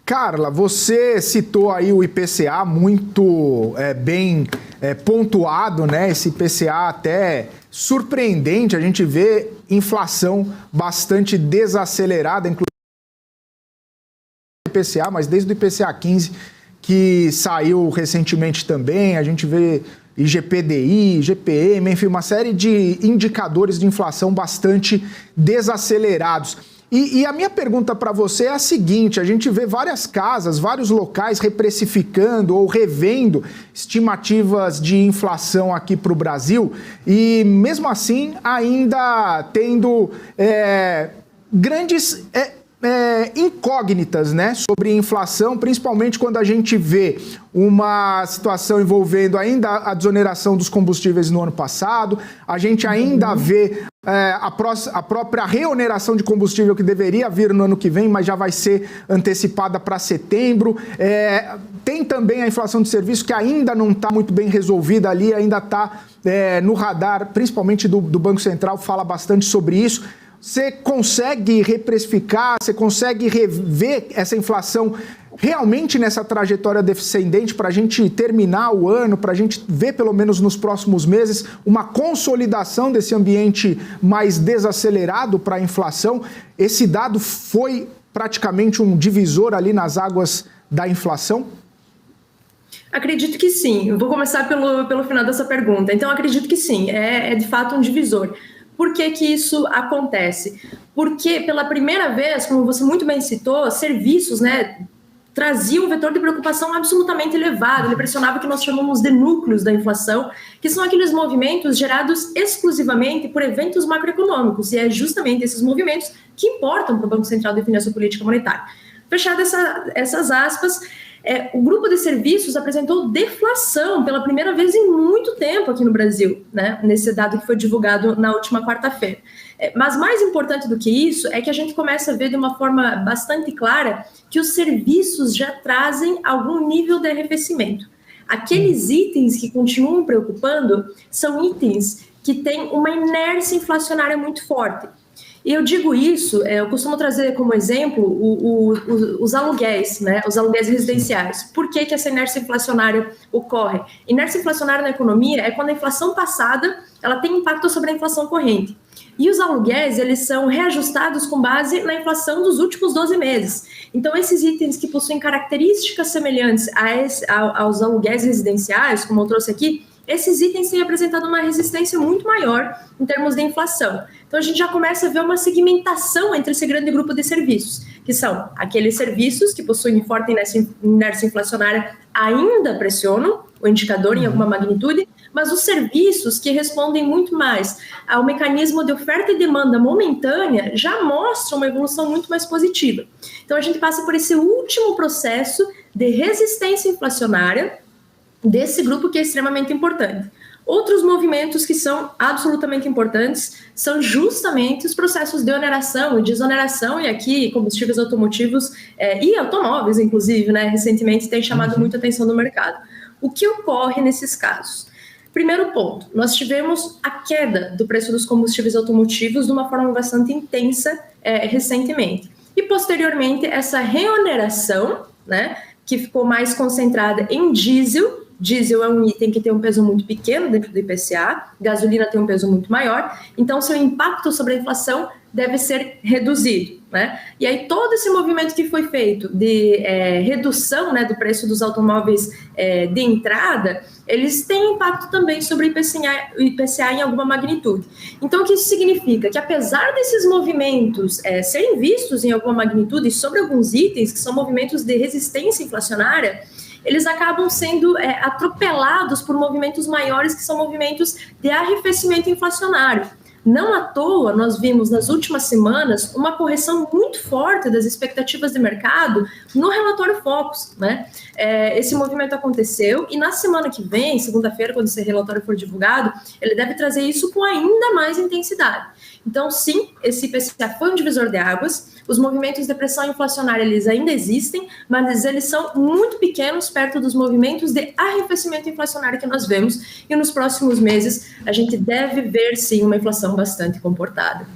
Carla, você citou aí o IPCA muito bem pontuado, né? Esse IPCA até surpreendente, a gente vê inflação bastante desacelerada, inclusive o IPCA, mas desde o IPCA 15, que saiu recentemente também, a gente vê IGPDI, IGPM, enfim, uma série de indicadores de inflação bastante desacelerados. E a minha pergunta para você é a seguinte: a gente vê várias casas, vários locais reprecificando ou revendo estimativas de inflação aqui para o Brasil e, mesmo assim, ainda tendo grandes incógnitas, né, sobre inflação, principalmente quando a gente vê uma situação envolvendo ainda a desoneração dos combustíveis no ano passado, a gente ainda vê a própria reoneração de combustível que deveria vir no ano que vem, mas já vai ser antecipada para setembro. Tem também a inflação de serviço que ainda não está muito bem resolvida ali, ainda está no radar, principalmente do Banco Central, fala bastante sobre isso. Você consegue reprecificar, você consegue rever essa inflação realmente nessa trajetória descendente para a gente terminar o ano, para a gente ver pelo menos nos próximos meses uma consolidação desse ambiente mais desacelerado para a inflação? Esse dado foi praticamente um divisor ali nas águas da inflação? Acredito que sim. Eu vou começar pelo final dessa pergunta. Então, acredito que sim, é de fato um divisor. Por que que isso acontece? Porque, pela primeira vez, como você muito bem citou, serviços, né, traziam um vetor de preocupação absolutamente elevado. Ele pressionava o que nós chamamos de núcleos da inflação, que são aqueles movimentos gerados exclusivamente por eventos macroeconômicos, e é justamente esses movimentos que importam para o Banco Central definir a sua política monetária. Fechadas essas aspas, o grupo de serviços apresentou deflação pela primeira vez em muito tempo aqui no Brasil, né? Nesse dado que foi divulgado na última quarta-feira. Mas mais importante do que isso é que a gente começa a ver de uma forma bastante clara que os serviços já trazem algum nível de arrefecimento. Aqueles itens que continuam preocupando são itens que têm uma inércia inflacionária muito forte. E eu digo isso, eu costumo trazer como exemplo os aluguéis, né, os aluguéis residenciais. Por que essa inércia inflacionária ocorre? Inércia inflacionária na economia é quando a inflação passada ela tem impacto sobre a inflação corrente. E os aluguéis, eles são reajustados com base na inflação dos últimos 12 meses. Então, esses itens que possuem características semelhantes aos aluguéis residenciais, como eu trouxe aqui, esses itens têm apresentado uma resistência muito maior em termos de inflação. Então, a gente já começa a ver uma segmentação entre esse grande grupo de serviços, que são aqueles serviços que possuem forte inércia inflacionária, ainda pressionam o indicador em alguma magnitude, mas os serviços que respondem muito mais ao mecanismo de oferta e demanda momentânea já mostram uma evolução muito mais positiva. Então, a gente passa por esse último processo de resistência inflacionária desse grupo que é extremamente importante. Outros movimentos que são absolutamente importantes são justamente os processos de oneração e desoneração, e aqui combustíveis automotivos e automóveis, inclusive, né, recentemente tem chamado muita atenção no mercado. O que ocorre nesses casos? Primeiro ponto, nós tivemos a queda do preço dos combustíveis automotivos de uma forma bastante intensa recentemente. E, posteriormente, essa reoneração, né, que ficou mais concentrada em diesel. Diesel é um item que tem um peso muito pequeno dentro do IPCA, gasolina tem um peso muito maior, então seu impacto sobre a inflação deve ser reduzido, né? E aí todo esse movimento que foi feito de redução, né, do preço dos automóveis de entrada, eles têm impacto também sobre o IPCA em alguma magnitude. Então o que isso significa? Que apesar desses movimentos serem vistos em alguma magnitude sobre alguns itens, que são movimentos de resistência inflacionária, eles acabam sendo atropelados por movimentos maiores, que são movimentos de arrefecimento inflacionário. Não à toa, nós vimos nas últimas semanas uma correção muito forte das expectativas de mercado no relatório Focus, né? Esse movimento aconteceu e na semana que vem, segunda-feira, quando esse relatório for divulgado, ele deve trazer isso com ainda mais intensidade. Então, sim, esse IPCA foi um divisor de águas. Os movimentos de pressão inflacionária, eles ainda existem, mas eles são muito pequenos perto dos movimentos de arrefecimento inflacionário que nós vemos. E nos próximos meses, a gente deve ver, sim, uma inflação bastante comportada.